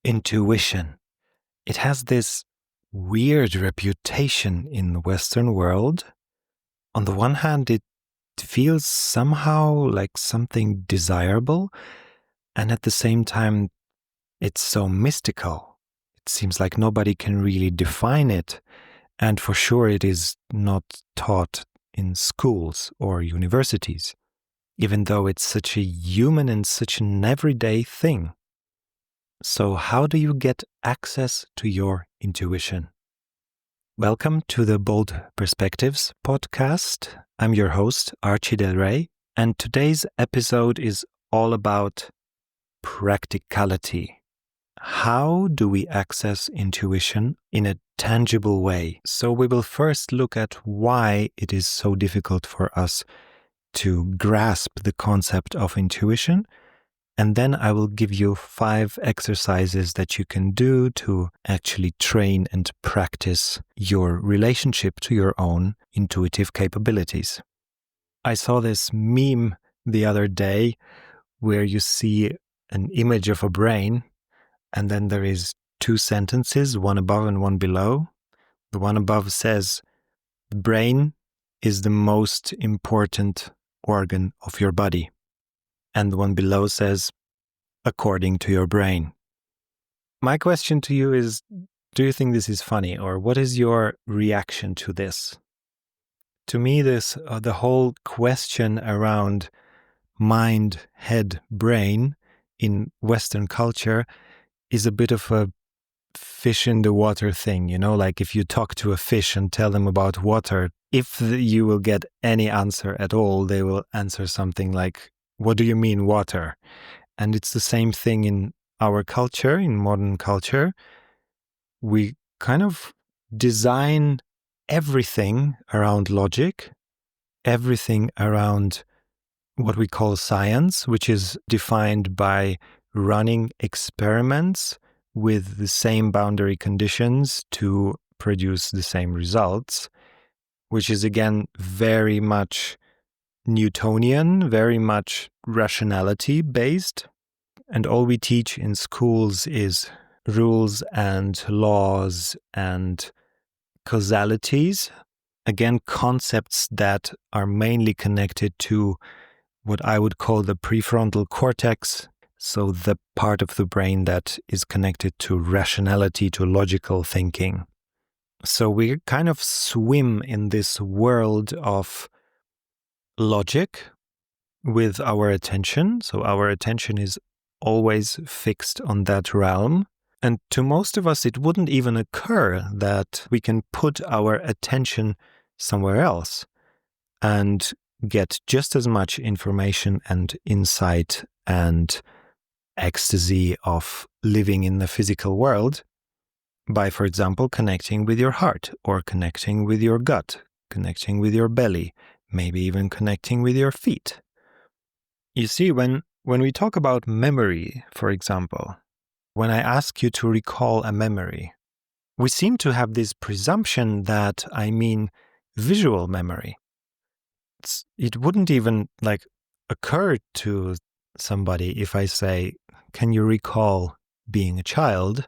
Intuition. It has this weird reputation in the Western world. On the one hand, it feels somehow like something desirable, and at the same time, it's so mystical. It seems like nobody can really define it, and for sure it is not taught in schools or universities, even though it's such a human and such an everyday thing. So how do you get access to your intuition? Welcome to the Bold Perspectives podcast. I'm your host, Archie Del Rey, and today's episode is all about practicality. How do we access intuition in a tangible way? So we will first look at why it is so difficult for us to grasp the concept of intuition. And then I will give you 5 exercises that you can do to actually train and practice your relationship to your own intuitive capabilities. I saw this meme the other day where you see an image of a brain, and then there is 2 sentences, one above and one below. The one above says, "The brain is the most important organ of your body." And the one below says, "according to your brain." My question to you is, do you think this is funny, or what is your reaction to this? To me, the whole question around mind, head, brain in Western culture is a bit of a fish in the water thing, like if you talk to a fish and tell them about water, if you will get any answer at all, they will answer something like, "What do you mean water?" And it's the same thing in our culture, in modern culture. We kind of design everything around logic, everything around what we call science, which is defined by running experiments with the same boundary conditions to produce the same results, which is again very much Newtonian, very much rationality based. And all we teach in schools is rules and laws and causalities. Again, concepts that are mainly connected to what I would call the prefrontal cortex. So the part of the brain that is connected to rationality, to logical thinking. So we kind of swim in this world of logic with our attention. So our attention is always fixed on that realm. And to most of us, it wouldn't even occur that we can put our attention somewhere else and get just as much information and insight and ecstasy of living in the physical world by, for example, connecting with your heart or connecting with your gut, connecting with your belly, maybe even connecting with your feet. You see, when we talk about memory, for example, when I ask you to recall a memory, we seem to have this presumption that I mean visual memory. It wouldn't even occur to somebody if I say, "Can you recall being a child?"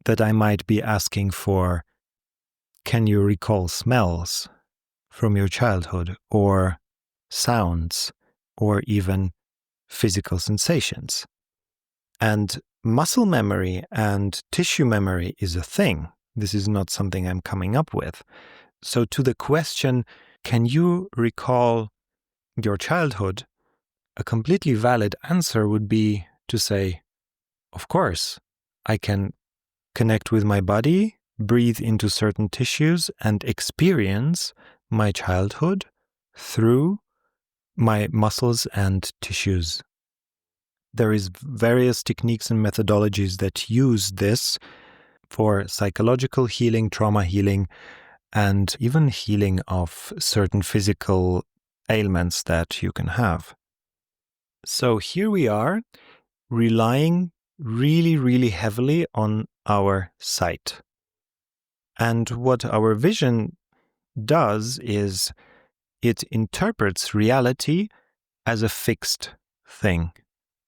that I might be asking for, "Can you recall smells from your childhood, or sounds, or even physical sensations?" And muscle memory and tissue memory is a thing. This is not something I'm coming up with. So to the question, can you recall your childhood? A completely valid answer would be to say, of course, I can connect with my body, breathe into certain tissues, and experience my childhood through my muscles and tissues. There is various techniques and methodologies that use this for psychological healing, trauma healing, and even healing of certain physical ailments that you can have. So here we are, relying really, really heavily on our sight. And what our vision does is it interprets reality as a fixed thing.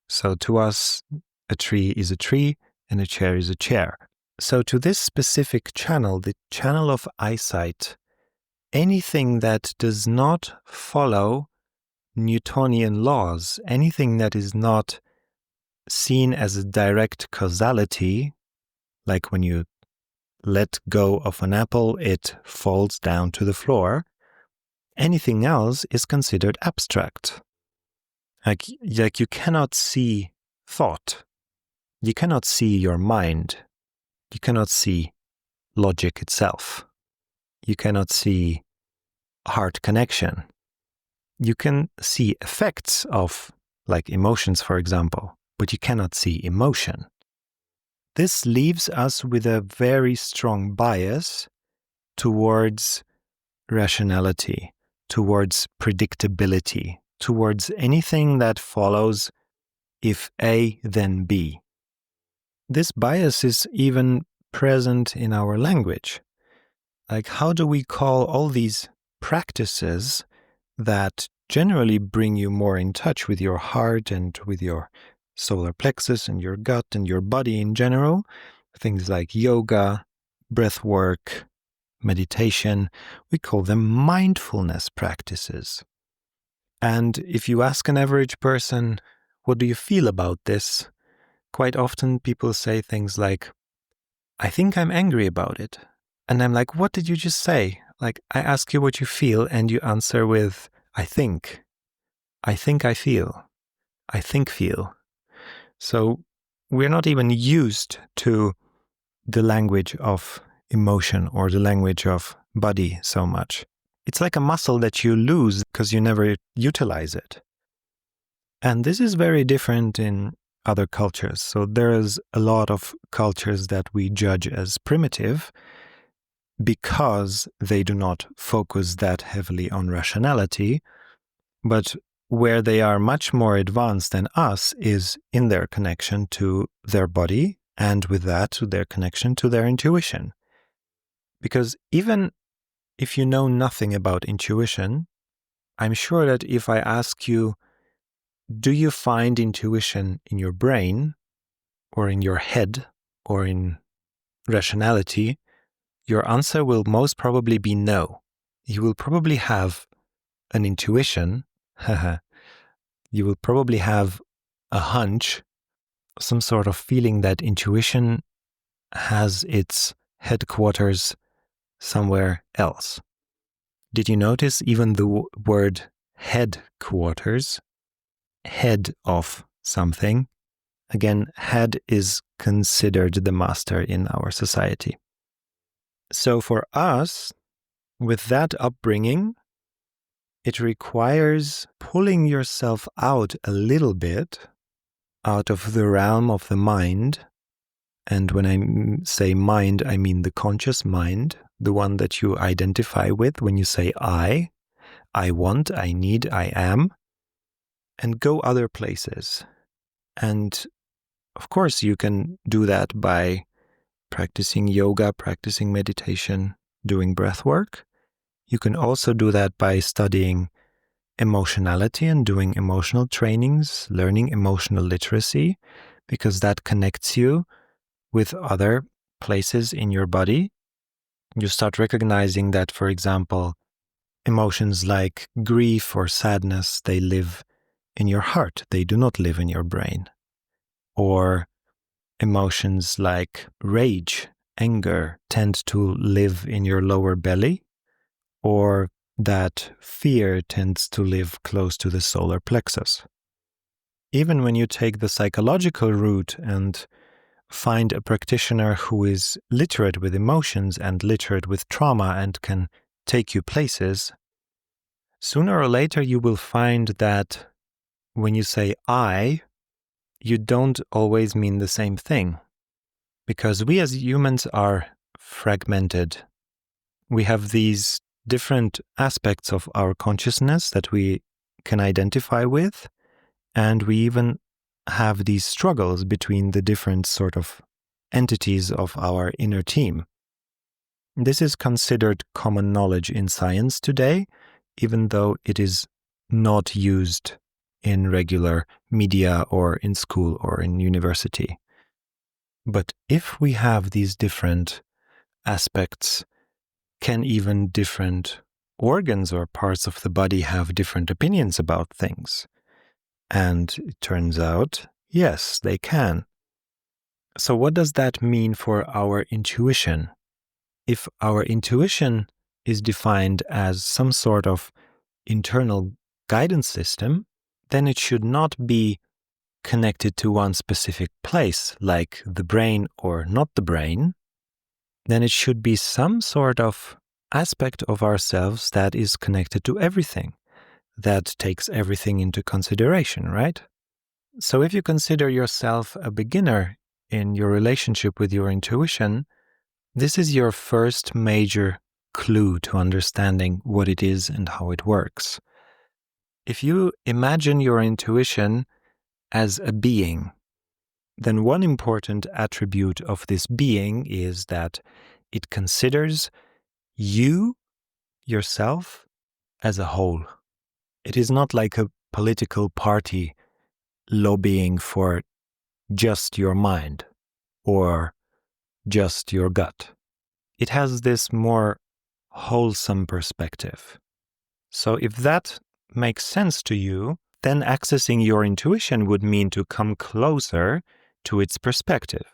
So to us, a tree is a tree, and a chair is a chair. So to this specific channel, the channel of eyesight, anything that does not follow Newtonian laws, anything that is not seen as a direct causality, like when you let go of an apple, it falls down to the floor, anything else is considered abstract. Like you cannot see thought. You cannot see your mind. You cannot see logic itself. You cannot see heart connection. You can see effects of, like emotions, for example, but you cannot see emotion. This leaves us with a very strong bias towards rationality, towards predictability, towards anything that follows if A, then B. This bias is even present in our language. Like, how do we call all these practices that generally bring you more in touch with your heart and with your solar plexus and your gut and your body in general? Things like yoga, breath work, meditation, we call them mindfulness practices. And if you ask an average person, what do you feel about this? Quite often people say things like, I think I'm angry about it. And I'm like, what did you just say? Like, I ask you what you feel and you answer with, I think. I think I feel. I think feel. So we're not even used to the language of emotion or the language of body so much. It's like a muscle that you lose because you never utilize it. And this is very different in other cultures. So there's a lot of cultures that we judge as primitive because they do not focus that heavily on rationality, but where they are much more advanced than us is in their connection to their body, and with that, to their connection to their intuition. Because even if you know nothing about intuition, I'm sure that if I ask you, do you find intuition in your brain, or in your head, or in rationality, your answer will most probably be no. You will probably have an intuition, you will probably have a hunch, some sort of feeling that intuition has its headquarters somewhere else. Did you notice even the word headquarters, head of something? Again, head is considered the master in our society. So for us, with that upbringing, it requires pulling yourself out a little bit out of the realm of the mind. And when I say mind, I mean the conscious mind, the one that you identify with when you say I want, I need, I am, and go other places. And of course, you can do that by practicing yoga, practicing meditation, doing breath work. You can also do that by studying emotionality and doing emotional trainings, learning emotional literacy, because that connects you with other places in your body. You start recognizing that, for example, emotions like grief or sadness, they live in your heart. They do not live in your brain. Or emotions like rage, anger, tend to live in your lower belly, or that fear tends to live close to the solar plexus. Even when you take the psychological route and find a practitioner who is literate with emotions and literate with trauma and can take you places, sooner or later you will find that when you say I, you don't always mean the same thing. Because we as humans are fragmented. We have these different aspects of our consciousness that we can identify with, and we even have these struggles between the different sort of entities of our inner team. This is considered common knowledge in science today, even though it is not used in regular media or in school or in university. But if we have these different aspects, can even different organs or parts of the body have different opinions about things? And it turns out, yes, they can. So what does that mean for our intuition? If our intuition is defined as some sort of internal guidance system, then it should not be connected to one specific place, like the brain or not the brain. Then it should be some sort of aspect of ourselves that is connected to everything, that takes everything into consideration, right? So if you consider yourself a beginner in your relationship with your intuition, this is your first major clue to understanding what it is and how it works. If you imagine your intuition as a being, then one important attribute of this being is that it considers you, yourself, as a whole. It is not like a political party lobbying for just your mind or just your gut. It has this more wholesome perspective. So if that makes sense to you, then accessing your intuition would mean to come closer to its perspective.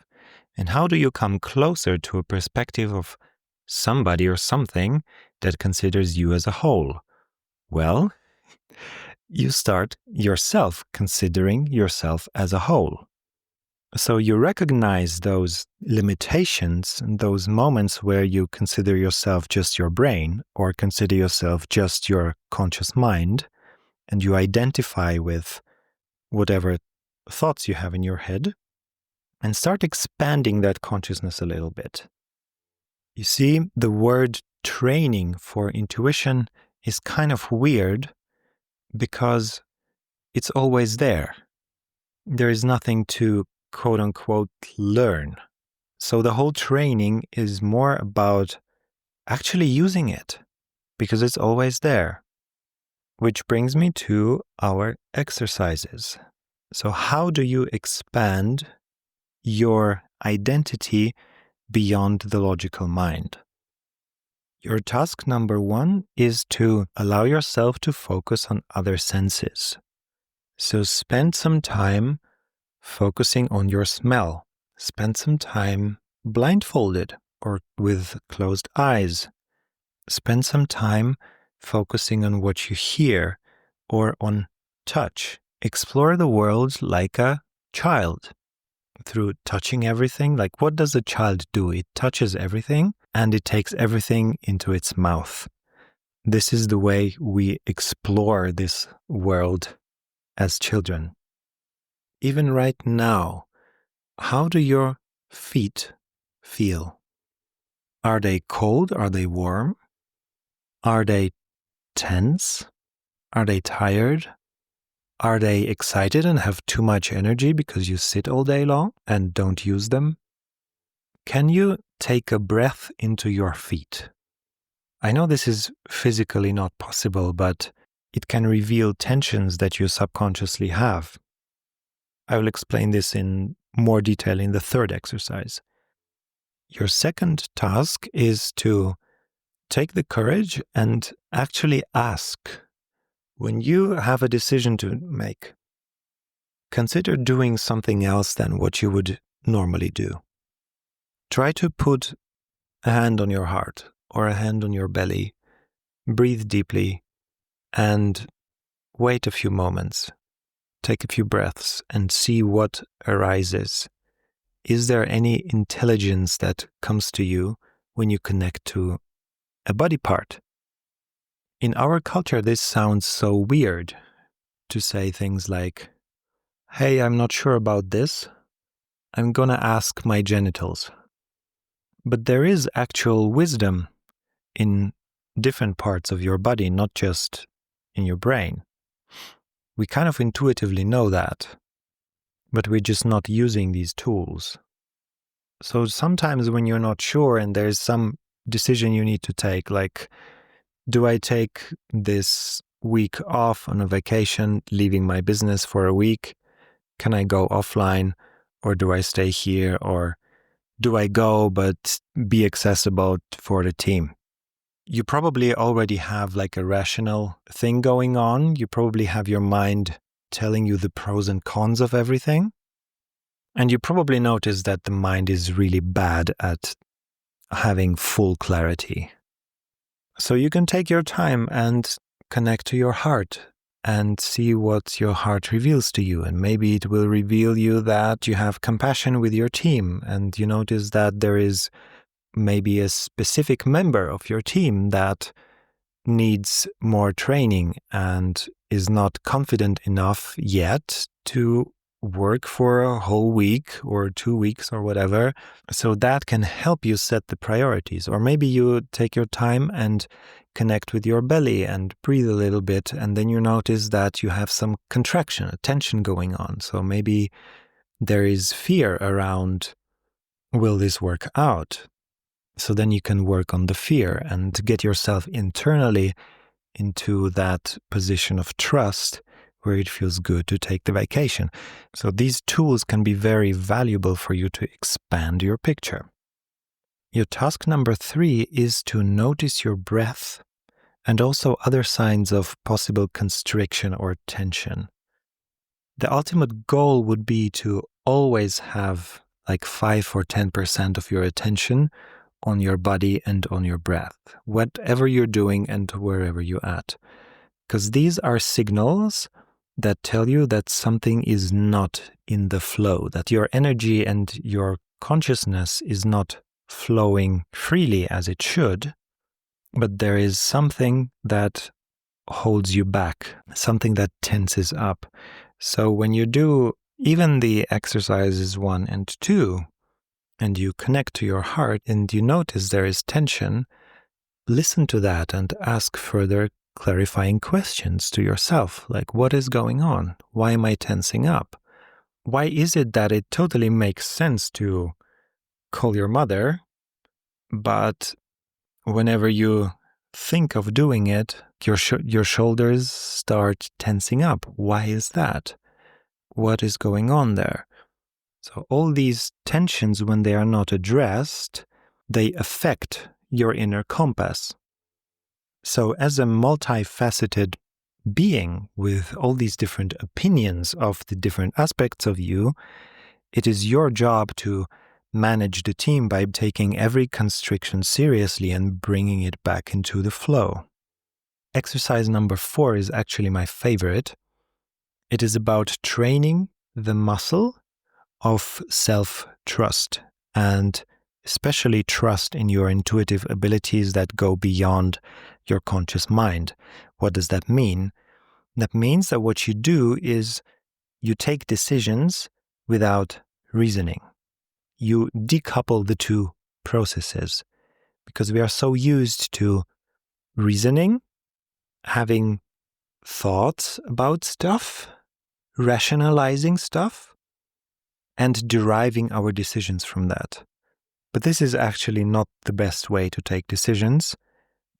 And how do you come closer to a perspective of somebody or something that considers you as a whole? Well, you start yourself considering yourself as a whole. So you recognize those limitations and those moments where you consider yourself just your brain or consider yourself just your conscious mind, and you identify with whatever thoughts you have in your head and start expanding that consciousness a little bit. You see, the word training for intuition is kind of weird because it's always there. There is nothing to quote unquote learn. So the whole training is more about actually using it because it's always there. Which brings me to our exercises. So how do you expand your identity beyond the logical mind? Your task number 1 is to allow yourself to focus on other senses. So spend some time focusing on your smell. Spend some time blindfolded or with closed eyes. Spend some time focusing on what you hear or on touch. Explore the world like a child through touching everything. Like, what does a child do? It touches everything and it takes everything into its mouth. This is the way we explore this world as children. Even right now, how do your feet feel? Are they cold? Are they warm? Are they tense? Are they tired? Are they excited and have too much energy because you sit all day long and don't use them? Can you take a breath into your feet? I know this is physically not possible, but it can reveal tensions that you subconsciously have. I will explain this in more detail in the third exercise. Your second task is to take the courage and actually ask. When you have a decision to make, consider doing something else than what you would normally do. Try to put a hand on your heart or a hand on your belly, breathe deeply, and wait a few moments. Take a few breaths and see what arises. Is there any intelligence that comes to you when you connect to a body part? In our culture, this sounds so weird to say things like, hey, I'm not sure about this. I'm gonna ask my genitals. But there is actual wisdom in different parts of your body, not just in your brain. We kind of intuitively know that, but we're just not using these tools. So sometimes when you're not sure and there's some decision you need to take, like, do I take this week off on a vacation, leaving my business for a week? Can I go offline, or do I stay here? Or do I go but be accessible for the team? You probably already have like a rational thing going on. You probably have your mind telling you the pros and cons of everything. And you probably notice that the mind is really bad at having full clarity. So you can take your time and connect to your heart and see what your heart reveals to you. And maybe it will reveal you that you have compassion with your team, and you notice that there is maybe a specific member of your team that needs more training and is not confident enough yet to work for a whole week or 2 weeks or whatever. So that can help you set the priorities. Or maybe you take your time and connect with your belly and breathe a little bit, and then you notice that you have some contraction, a tension going on. So maybe there is fear around, will this work out? So then you can work on the fear and get yourself internally into that position of trust where it feels good to take the vacation. So these tools can be very valuable for you to expand your picture. Your task number 3 is to notice your breath and also other signs of possible constriction or tension. The ultimate goal would be to always have like 5 or 10% of your attention on your body and on your breath, whatever you're doing and wherever you're at. Because these are signals that tell you that something is not in the flow, that your energy and your consciousness is not flowing freely as it should, but there is something that holds you back, something that tenses up. So when you do even the exercises 1 and 2, and you connect to your heart and you notice there is tension, listen to that and ask further clarifying questions to yourself, like, what is going on? Why am I tensing up? Why is it that it totally makes sense to call your mother, but whenever you think of doing it, your shoulders start tensing up? Why is that? What is going on there? So all these tensions, when they are not addressed, they affect your inner compass. So as a multifaceted being with all these different opinions of the different aspects of you, it is your job to manage the team by taking every constriction seriously and bringing it back into the flow. Exercise number 4 is actually my favorite. It is about training the muscle of self-trust, and especially trust in your intuitive abilities that go beyond your conscious mind. What does that mean? That means that what you do is you take decisions without reasoning. You decouple the two processes, because we are so used to reasoning, having thoughts about stuff, rationalizing stuff, and deriving our decisions from that. But this is actually not the best way to take decisions,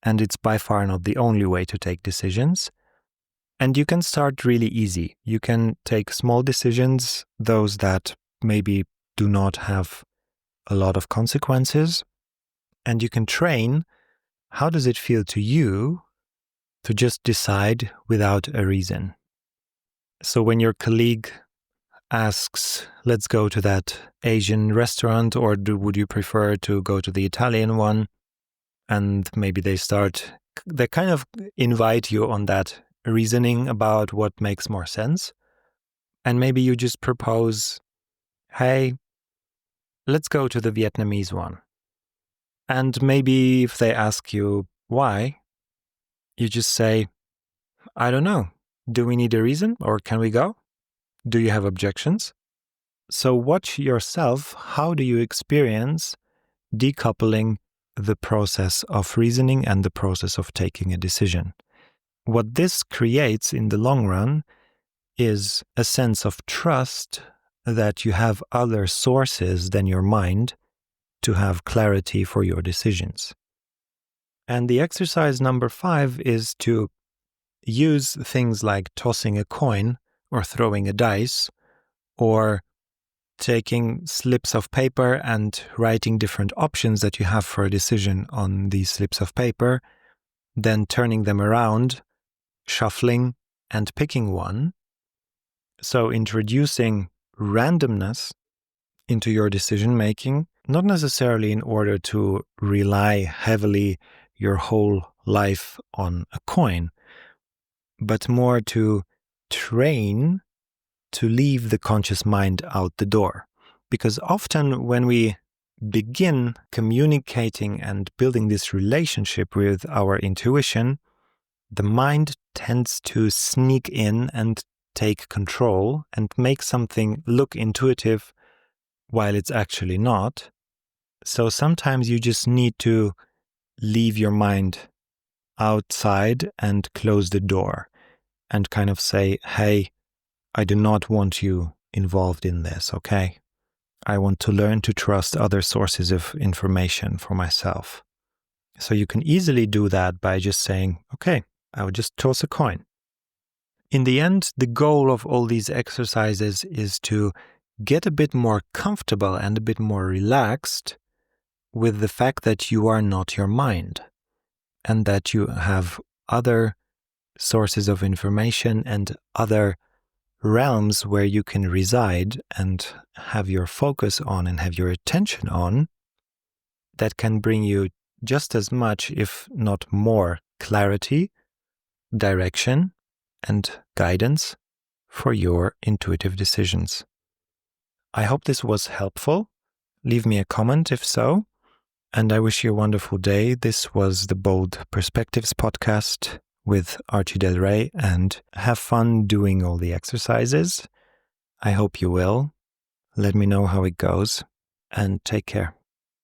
and it's by far not the only way to take decisions. And you can start really easy. You can take small decisions, those that maybe do not have a lot of consequences, and you can train how does it feel to you to just decide without a reason. So when your colleague asks, let's go to that Asian restaurant, or would you prefer to go to the Italian one? And maybe they kind of invite you on that reasoning about what makes more sense. And maybe you just propose, hey, let's go to the Vietnamese one. And maybe if they ask you why, you just say, I don't know. Do we need a reason, or can we go? Do you have objections? So watch yourself. How do you experience decoupling the process of reasoning and the process of taking a decision? What this creates in the long run is a sense of trust that you have other sources than your mind to have clarity for your decisions. And the exercise number 5 is to use things like tossing a coin or throwing a dice, or taking slips of paper and writing different options that you have for a decision on these slips of paper, then turning them around, shuffling, and picking one. So introducing randomness into your decision making, not necessarily in order to rely heavily your whole life on a coin, but more to train to leave the conscious mind out the door. Because often when we begin communicating and building this relationship with our intuition, the mind tends to sneak in and take control and make something look intuitive while it's actually not. So sometimes you just need to leave your mind outside and close the door and kind of say, hey, I do not want you involved in this, okay? I want to learn to trust other sources of information for myself. So you can easily do that by just saying, okay, I will just toss a coin. In the end, the goal of all these exercises is to get a bit more comfortable and a bit more relaxed with the fact that you are not your mind and that you have other sources of information and other realms where you can reside and have your focus on and have your attention on that can bring you just as much, if not more, clarity, direction, and guidance for your intuitive decisions. I hope this was helpful. Leave me a comment if so, and I wish you a wonderful day. This was the Bold Perspectives podcast with Archie Del Rey, and have fun doing all the exercises. I hope you will. Let me know how it goes, and take care.